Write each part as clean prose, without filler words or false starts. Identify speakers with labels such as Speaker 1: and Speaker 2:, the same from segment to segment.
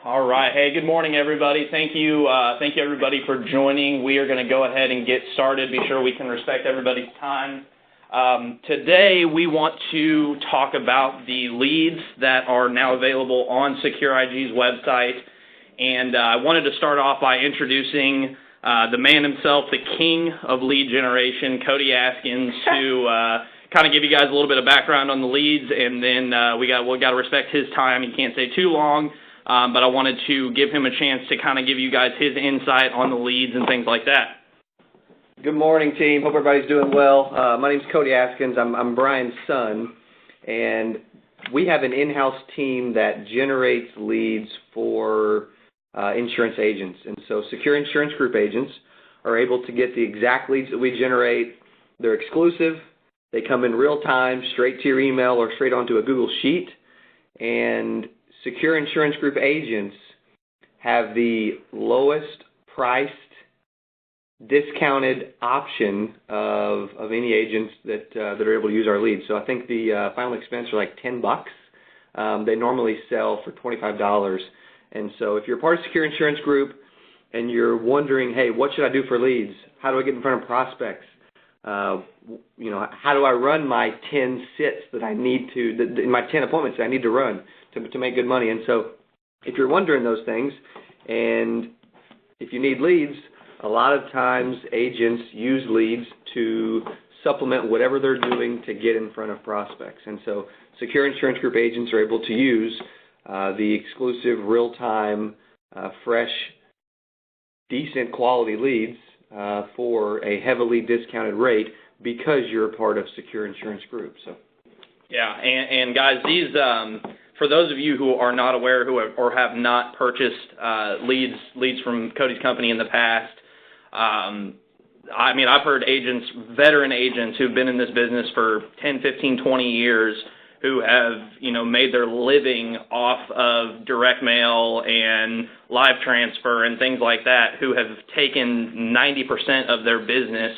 Speaker 1: All right. Hey, good morning, everybody. Thank you everybody for joining. We are going to go ahead and get started. Be sure we can respect everybody's time. Today, we want to talk about the leads that are now available on SecureIG's website. And I wanted to start off by introducing the man himself, the king of lead generation, Cody Askins, to kind of give you guys a little bit of background on the leads, and then we got to respect his time. He can't stay too long. But I wanted to give him a chance to kind of give you guys his insight on the leads and things like that.
Speaker 2: Good morning, team. Hope everybody's doing well. My name's Cody Askins. I'm Brian's son, and we have an in-house team that generates leads for insurance agents. And so Secure Insurance Group agents are able to get the exact leads that we generate. They're exclusive. They come in real time, straight to your email or straight onto a Google Sheet. And Secure Insurance Group agents have the lowest priced, discounted option of any agents that are able to use our leads. So I think the final expense are like $10. They normally sell for $25. And so if you're part of Secure Insurance Group and you're wondering, hey, what should I do for leads? How do I get in front of prospects? How do I run my 10 sits that I need to, my 10 appointments that I need to run to make good money? And so if you're wondering those things, and if you need leads, a lot of times agents use leads to supplement whatever they're doing to get in front of prospects. And so Secure Insurance Group agents are able to use the exclusive, real-time, fresh, decent quality leads for a heavily discounted rate because you're a part of Secure Insurance Group. So,
Speaker 1: yeah, and guys, these for those of you who are not aware or have not purchased leads from Cody's company in the past, I've heard veteran agents who've been in this business for 10, 15, 20 years who have, made their living off of direct mail and live transfer and things like that, who have taken 90% of their business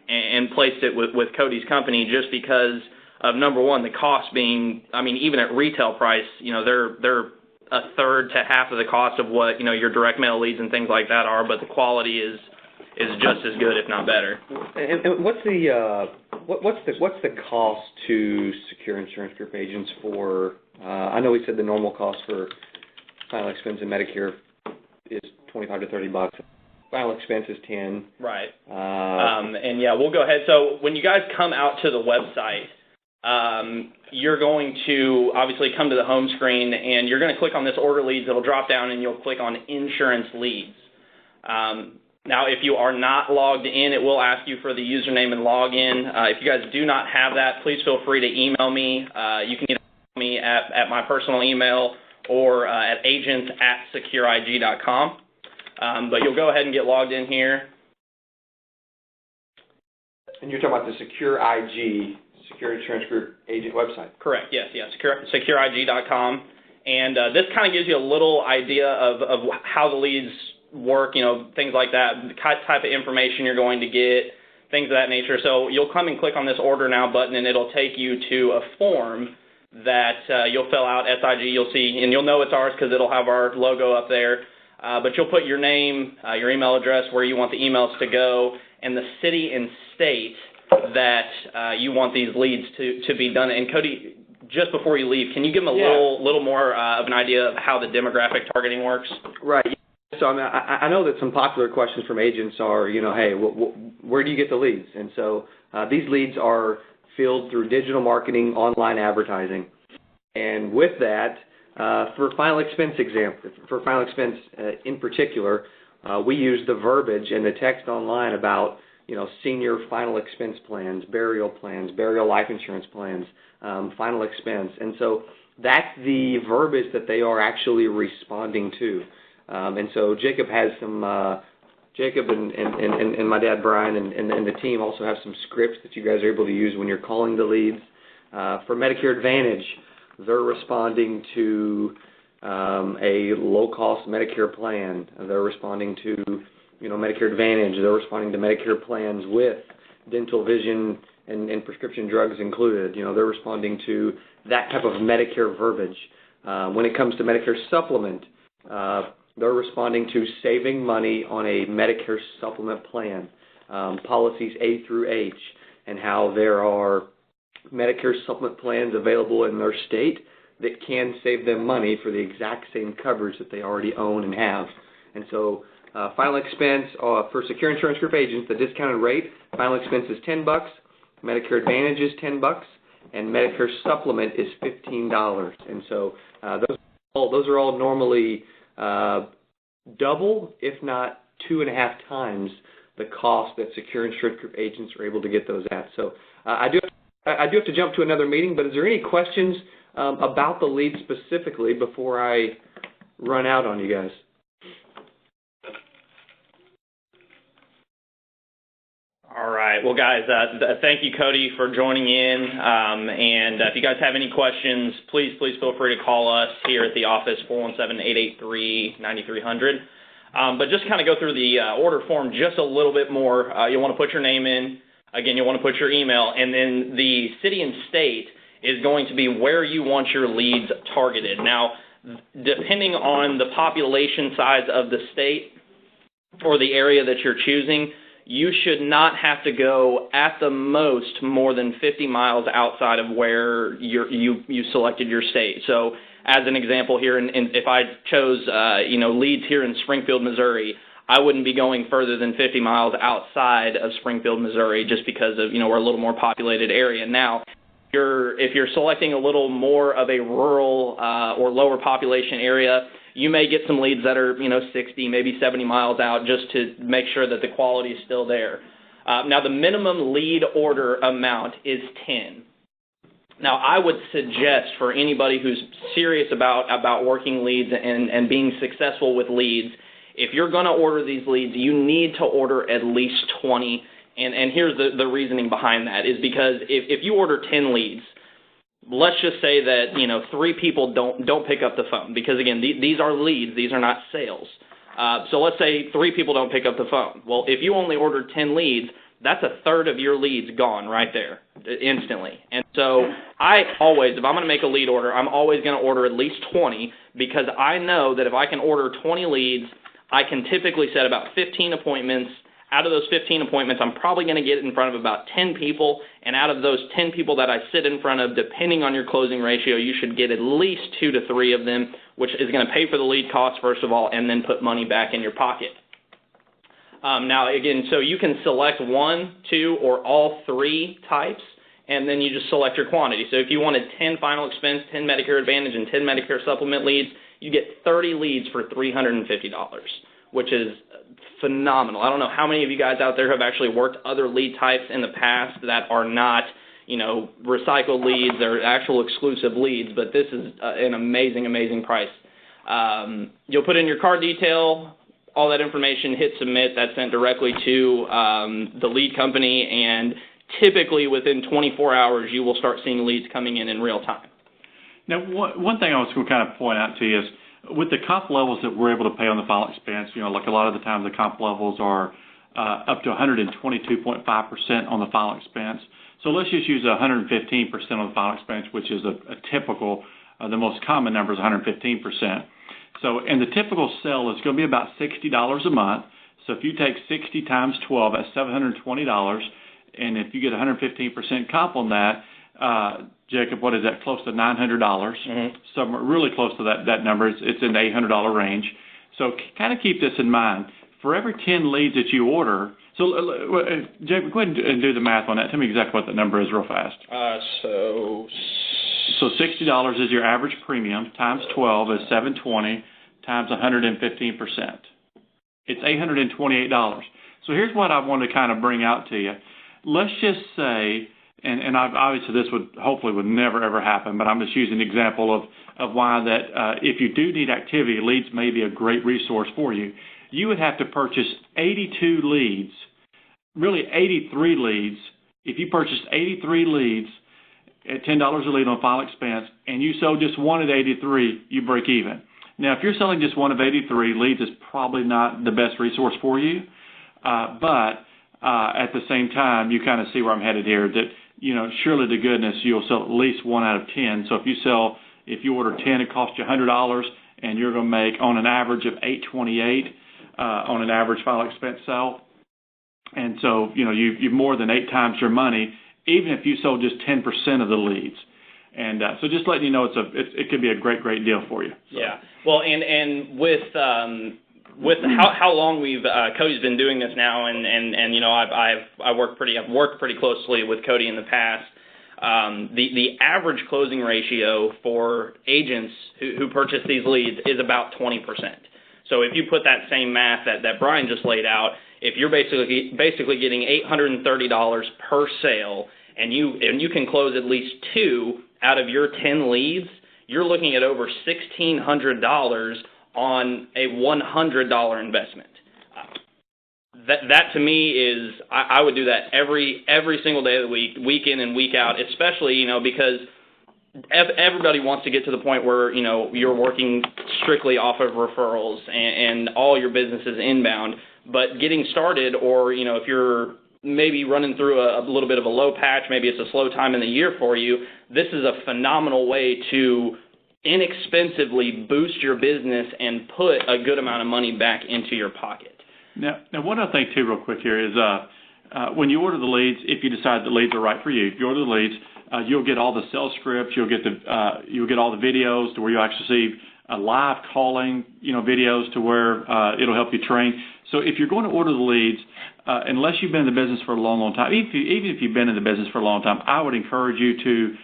Speaker 1: and placed it with Cody's company just because of, number one, the cost being, even at retail price, they're a third to half of the cost of what, your direct mail leads and things like that are, but the quality is just as good, if not better.
Speaker 2: And what's the cost to Secure Insurance Group agents for? I know we said the normal cost for final expense in Medicare is $25 to $30. Final expense is $10.
Speaker 1: Right. And yeah, we'll go ahead. So when you guys come out to the website, you're going to obviously come to the home screen, and you're going to click on this order leads. It'll drop down, and you'll click on insurance leads. Now, if you are not logged in, it will ask you for the username and login. If you guys do not have that, please feel free to email me. You can email me at my personal email or at agents@secureig.com. But you'll go ahead and get logged in here.
Speaker 2: And you're talking about the SecureIG, Secure Insurance Group agent website?
Speaker 1: Correct, yes, secureig.com. And this kind of gives you a little idea of how the leads work, things like that, the type of information you're going to get, things of that nature. So you'll come and click on this Order Now button, and it'll take you to a form that you'll fill out, SIG, you'll see, and you'll know it's ours because it'll have our logo up there. But you'll put your name, your email address, where you want the emails to go, and the city and state that you want these leads to be done. And Cody, just before you leave, can you give them a little more of an idea of how the demographic targeting works?
Speaker 2: Right. So I know that some popular questions from agents are, hey, where do you get the leads? And so these leads are filled through digital marketing, online advertising. And with that, for final expense in particular, we use the verbiage and the text online about, senior final expense plans, burial life insurance plans, final expense. And so that's the verbiage that they are actually responding to. And so Jacob has some, Jacob and my dad Brian and the team also have some scripts that you guys are able to use when you're calling the leads. For Medicare Advantage, they're responding to a low-cost Medicare plan. They're responding to, Medicare Advantage. They're responding to Medicare plans with dental, vision, and prescription drugs included. They're responding to that type of Medicare verbiage. When it comes to Medicare Supplement, They're responding to saving money on a Medicare supplement plan, policies A through H, and how there are Medicare supplement plans available in their state that can save them money for the exact same coverage that they already own and have. And so final expense for Secure Insurance Group agents, the discounted rate, final expense is $10, Medicare Advantage is $10, and Medicare Supplement is $15. And so those are all normally double, if not 2.5 times the cost that Secure Insurance Group agents are able to get those at. So I do have to jump to another meeting, but is there any questions about the lead specifically before I run out on you guys?
Speaker 1: All right. Well, guys, thank you, Cody, for joining in. And if you guys have any questions, please feel free to call us here at the office, 417-883-9300. But just kind of go through the order form just a little bit more. You'll want to put your name in. Again, you'll want to put your email. And then the city and state is going to be where you want your leads targeted. Now, depending on the population size of the state or the area that you're choosing, you should not have to go at the most more than 50 miles outside of where you selected your state. So as an example here, if I chose leads here in Springfield, Missouri, I wouldn't be going further than 50 miles outside of Springfield, Missouri, just because of we're a little more populated area. Now, if you're selecting a little more of a rural or lower population area, you may get some leads that are 60, maybe 70 miles out, just to make sure that the quality is still there. Now, the minimum lead order amount is 10. Now, I would suggest for anybody who's serious about working leads and being successful with leads, if you're going to order these leads, you need to order at least 20. And here's the reasoning behind that is because if you order 10 leads, let's just say that 3 people don't pick up the phone, because again these are leads, these are not sales. So let's say 3 people don't pick up the phone. Well, if you only ordered 10 leads, that's a third of your leads gone right there instantly. And so if I'm going to make a lead order, I'm always going to order at least 20, because I know that if I can order 20 leads, I can typically set about 15 appointments. Out of those 15 appointments, I'm probably going to get in front of about 10 people, and out of those 10 people that I sit in front of, depending on your closing ratio, you should get at least 2 to 3 of them, which is going to pay for the lead cost, first of all, and then put money back in your pocket. Now, again, so you can select 1, 2, or all 3 types, and then you just select your quantity. So if you wanted 10 final expense, 10 Medicare Advantage, and 10 Medicare Supplement leads, you get 30 leads for $350, which is phenomenal. I don't know how many of you guys out there have actually worked other lead types in the past that are not, recycled leads or actual exclusive leads, but this is an amazing, amazing price. You'll put in your card detail, all that information, hit submit. That's sent directly to the lead company, and typically within 24 hours, you will start seeing leads coming in real time.
Speaker 3: Now, one thing I was going to kind of point out to you is, with the comp levels that we're able to pay on the final expense, like a lot of the time the comp levels are up to 122.5% on the final expense. So let's just use 115% on the final expense, which is a typical, the most common number is 115%. So, and the typical sell is going to be about $60 a month. So if you take 60 times 12, that's $720. And if you get 115% comp on that, Jacob, what is that? Close to $900. Mm-hmm. So really close to that number. It's in the $800 range. So kind of keep this in mind. For every 10 leads that you order, so Jacob, go ahead and do the math on that. Tell me exactly what the number is real fast.
Speaker 1: So
Speaker 3: $60 is your average premium, times 12 is $720, times 115%. It's $828. So here's what I want to kind of bring out to you. Let's just say, and obviously this hopefully would never ever happen, but I'm just using an example of why that if you do need activity, leads may be a great resource for you. You would have to purchase 82 leads, really 83 leads. If you purchased 83 leads at $10 a lead on final expense, and you sold just one at 83, you break even. Now, if you're selling just one of 83 leads, is probably not the best resource for you, but at the same time, you kind of see where I'm headed here, that, surely to goodness, you'll sell at least 1 out of 10. So if you order 10, it costs you $100, and you're going to make on an average of $828 on an average final expense sale. And so, you've more than 8 times your money, even if you sold just 10% of the leads. And so just letting you know, it could be a great deal for you. So.
Speaker 1: Yeah. Well, and with how long Cody's been doing this now, and I've worked pretty closely with Cody in the past. The average closing ratio for agents who purchase these leads is about 20%. So if you put that same math that Brian just laid out, if you're basically getting $830 per sale, and you can close at least 2 out of your 10 leads, you're looking at over $1,600 on a $100 investment. That to me is, I would do that every single day of the week, week in and week out, especially, because everybody wants to get to the point where, you're working strictly off of referrals and all your business is inbound. But getting started, or, if you're maybe running through a little bit of a low patch, maybe it's a slow time in the year for you, this is a phenomenal way to inexpensively boost your business and put a good amount of money back into your pocket.
Speaker 3: Now one other thing, too, real quick here is when you order the leads, if you decide the leads are right for you, if you order the leads, you'll get all the sales scripts, you'll get all the videos to where you'll actually see live calling, videos to where it'll help you train. So if you're going to order the leads, unless you've been in the business for a long time, even if you've been in the business for a long time, I would encourage you to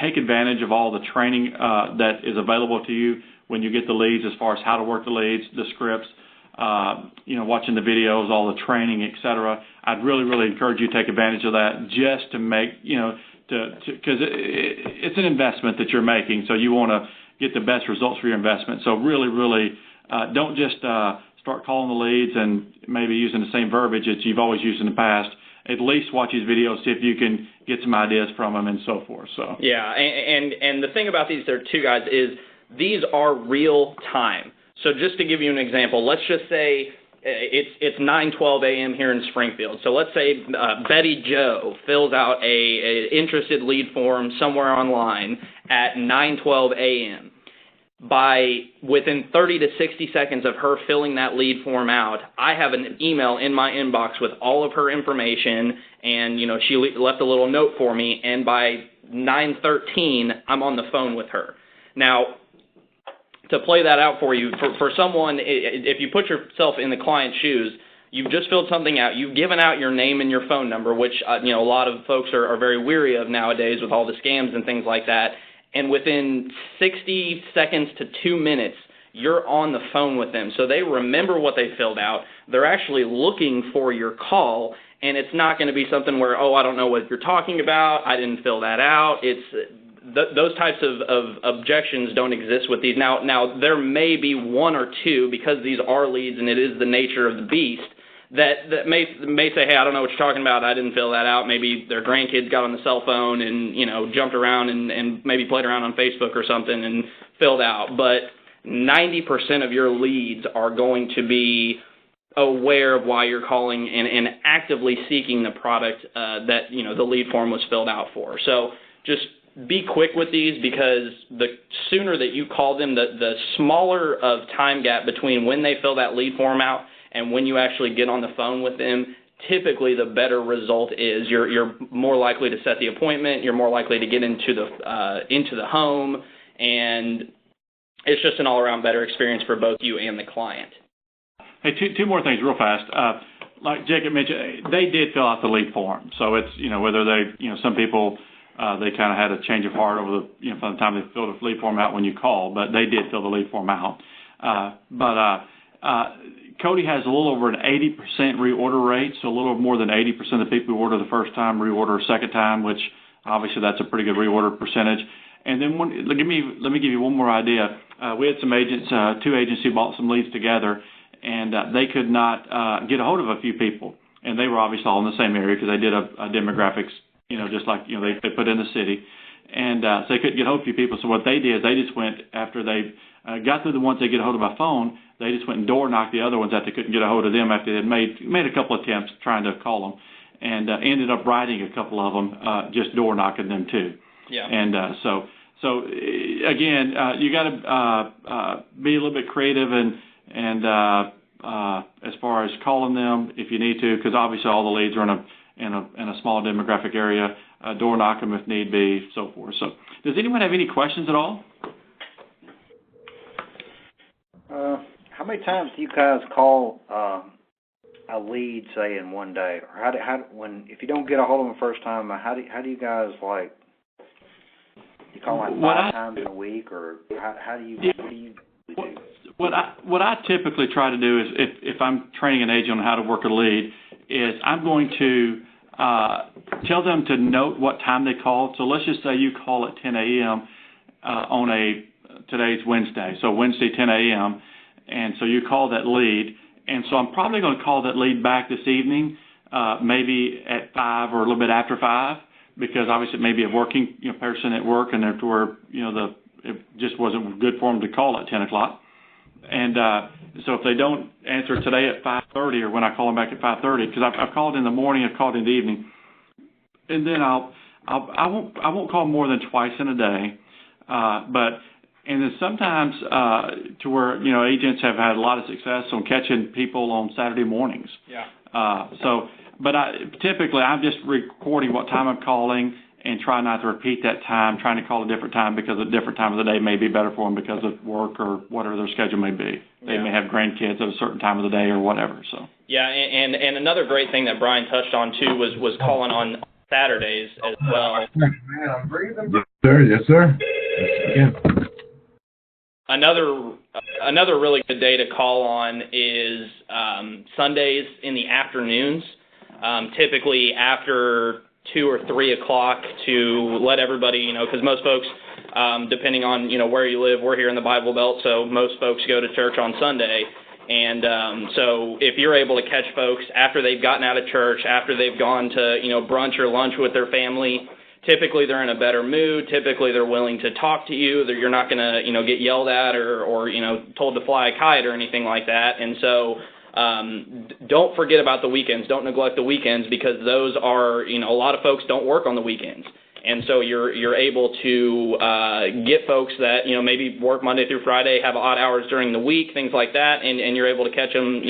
Speaker 3: take advantage of all the training that is available to you when you get the leads, as far as how to work the leads, the scripts, watching the videos, all the training, etc. I'd really encourage you to take advantage of that, just to make, because it's an investment that you're making, so you want to get the best results for your investment. So really don't just start calling the leads and maybe using the same verbiage that you've always used in the past. At least watch these videos, see if you can get some ideas from them and so forth. So
Speaker 1: yeah, and the thing about these there too, guys, is these are real time. So just to give you an example, let's just say it's 9:12 a.m. here in Springfield. So let's say Betty Joe fills out a interested lead form somewhere online at 9:12 a.m. Within 30 to 60 seconds of her filling that lead form out, I have an email in my inbox with all of her information, and she left a little note for me, and by 9:13 I'm on the phone with her. Now, to play that out for you, for someone, if you put yourself in the client's shoes, you've just filled something out, you've given out your name and your phone number, which a lot of folks are very weary of nowadays with all the scams and things like that, and within 60 seconds to 2 minutes, you're on the phone with them. So they remember what they filled out, they're actually looking for your call, and it's not going to be something where, I don't know what you're talking about, I didn't fill that out. Those types of objections don't exist with these. Now there may be one or two, because these are leads and it is the nature of the beast, that may say, hey, I don't know what you're talking about, I didn't fill that out. Maybe their grandkids got on the cell phone and jumped around and maybe played around on Facebook or something and filled out. But 90% of your leads are going to be aware of why you're calling and actively seeking the product that the lead form was filled out for. So just be quick with these, because the sooner that you call them, the smaller of time gap between when they fill that lead form out and when you actually get on the phone with them, typically the better result is. You're more likely to set the appointment, you're more likely to get into the home, and it's just an all-around better experience for both you and the client.
Speaker 3: Hey, two more things real fast. Like Jacob mentioned, they did fill out the lead form. So it's, whether they, some people, they kind of had a change of heart over from the time they filled the lead form out when you called, but they did fill the lead form out. Cody has a little over an 80% reorder rate, so a little more than 80% of the people who order the first time reorder a second time, which obviously that's a pretty good reorder percentage. And then let me give you one more idea. We had some agents, 2 agents who bought some leads together, and they could not get a hold of a few people, and they were obviously all in the same area because they did a demographics, just like they put in the city, and so they couldn't get a hold of a few people. So what they did is they just went, after they got through the ones they get a hold of by phone, they just went and door knocked the other ones that they couldn't get a hold of them after they had made a couple attempts trying to call them, and ended up writing a couple of them, just door knocking them too.
Speaker 1: Yeah.
Speaker 3: And so So again, you got to be a little bit creative and as far as calling them if you need to, because obviously all the leads are in a small demographic area. Door knock them if need be, so forth. So, does anyone have any questions at all?
Speaker 4: How many times do you guys call a lead, say, in one day? Or if you don't get a hold of them the first time, how do you guys like? You call like five times in a week, or what do you do?
Speaker 3: What I typically try to do is if I'm training an agent on how to work a lead, is I'm going to tell them to note what time they called. So let's just say you call at 10 a.m. Today's Wednesday, so Wednesday 10 a.m. And so you call that lead, and so I'm probably going to call that lead back this evening, maybe at 5 or a little bit after 5, because obviously it may be a working person at work, and therefore it just wasn't good for them to call at 10 o'clock. And so if they don't answer today at 5:30, or when I call them back at 5:30, because I've called in the morning, I've called in the evening, and then I won't call more than twice in a day, and then sometimes to where agents have had a lot of success on catching people on Saturday mornings.
Speaker 1: Yeah.
Speaker 3: But typically I'm just recording what time I'm calling and try not to repeat that time, trying to call a different time because a different time of the day may be better for them because of work or whatever their schedule may be. They may have grandkids at a certain time of the day or whatever. So. Yeah,
Speaker 1: and another great thing that Brian touched on too was calling on Saturdays as well.
Speaker 5: Man, I'm breathing. Yes, sir. Yes, sir. Yes, again.
Speaker 1: Another really good day to call on is Sundays in the afternoons, typically after 2 or 3 o'clock, to let everybody, because most folks, depending on, where you live, we're here in the Bible Belt, so most folks go to church on Sunday. And so if you're able to catch folks after they've gotten out of church, after they've gone to, brunch or lunch with their family, typically they're in a better mood. Typically they're willing to talk to you. You're not going to, get yelled at or told to fly a kite or anything like that. And so don't forget about the weekends. Don't neglect the weekends, because those are, a lot of folks don't work on the weekends. And so you're able to get folks that, maybe work Monday through Friday, have odd hours during the week, things like that, and you're able to catch them,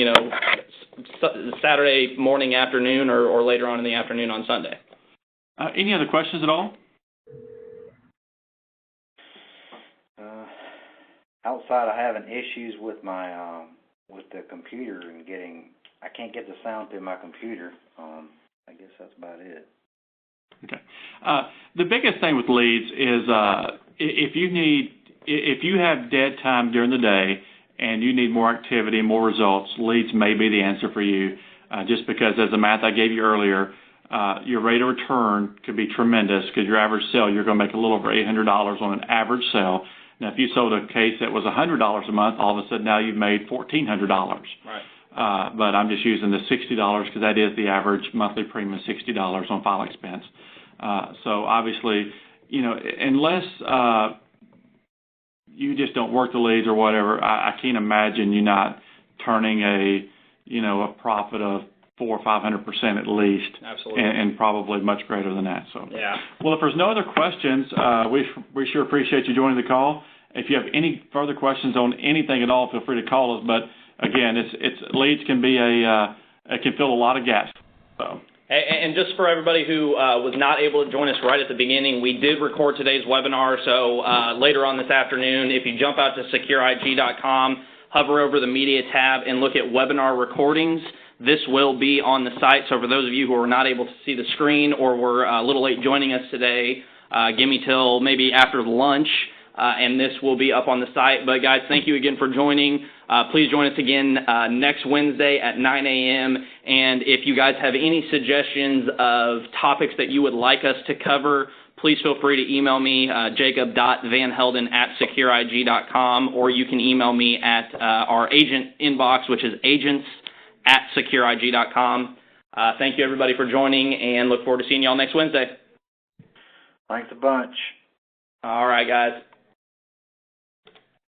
Speaker 1: Saturday morning, afternoon, or later on in the afternoon on Sunday.
Speaker 3: Any other questions at all?
Speaker 4: Outside of having issues with my with the computer and I can't get the sound through my computer. I guess that's about it.
Speaker 3: Okay. The biggest thing with leads is if you have dead time during the day and you need more activity and more results, leads may be the answer for you. Just because, as the math I gave you earlier, your rate of return could be tremendous, because your average sale, you're going to make a little over $800 on an average sale. Now, if you sold a case that was $100 a month, all of a sudden now you've made $1,400.
Speaker 1: Right.
Speaker 3: But I'm just using the $60 because that is the average monthly premium, $60 on file expense. So obviously, unless you just don't work the leads or whatever, I can't imagine you not turning a profit of 400 or 500% at least.
Speaker 1: Absolutely.
Speaker 3: And probably much greater than that. So.
Speaker 1: Yeah.
Speaker 3: Well, if there's no other questions, we sure appreciate you joining the call. If you have any further questions on anything at all, feel free to call us. But again, it's leads can be it can fill a lot of gaps. So.
Speaker 1: And just for everybody who was not able to join us right at the beginning, we did record today's webinar. So later on this afternoon, if you jump out to secureig.com, hover over the media tab and look at webinar recordings, this will be on the site. So for those of you who are not able to see the screen or were a little late joining us today, give me till maybe after lunch, and this will be up on the site. But guys, thank you again for joining. Please join us again next Wednesday at 9 a.m. And if you guys have any suggestions of topics that you would like us to cover, please feel free to email me, jacob.vanhelden@secureig.com, or you can email me at our agent inbox, which is agents@secureig.com. Thank you, everybody, for joining, and look forward to seeing you all next Wednesday.
Speaker 4: Thanks a bunch.
Speaker 1: All right, guys.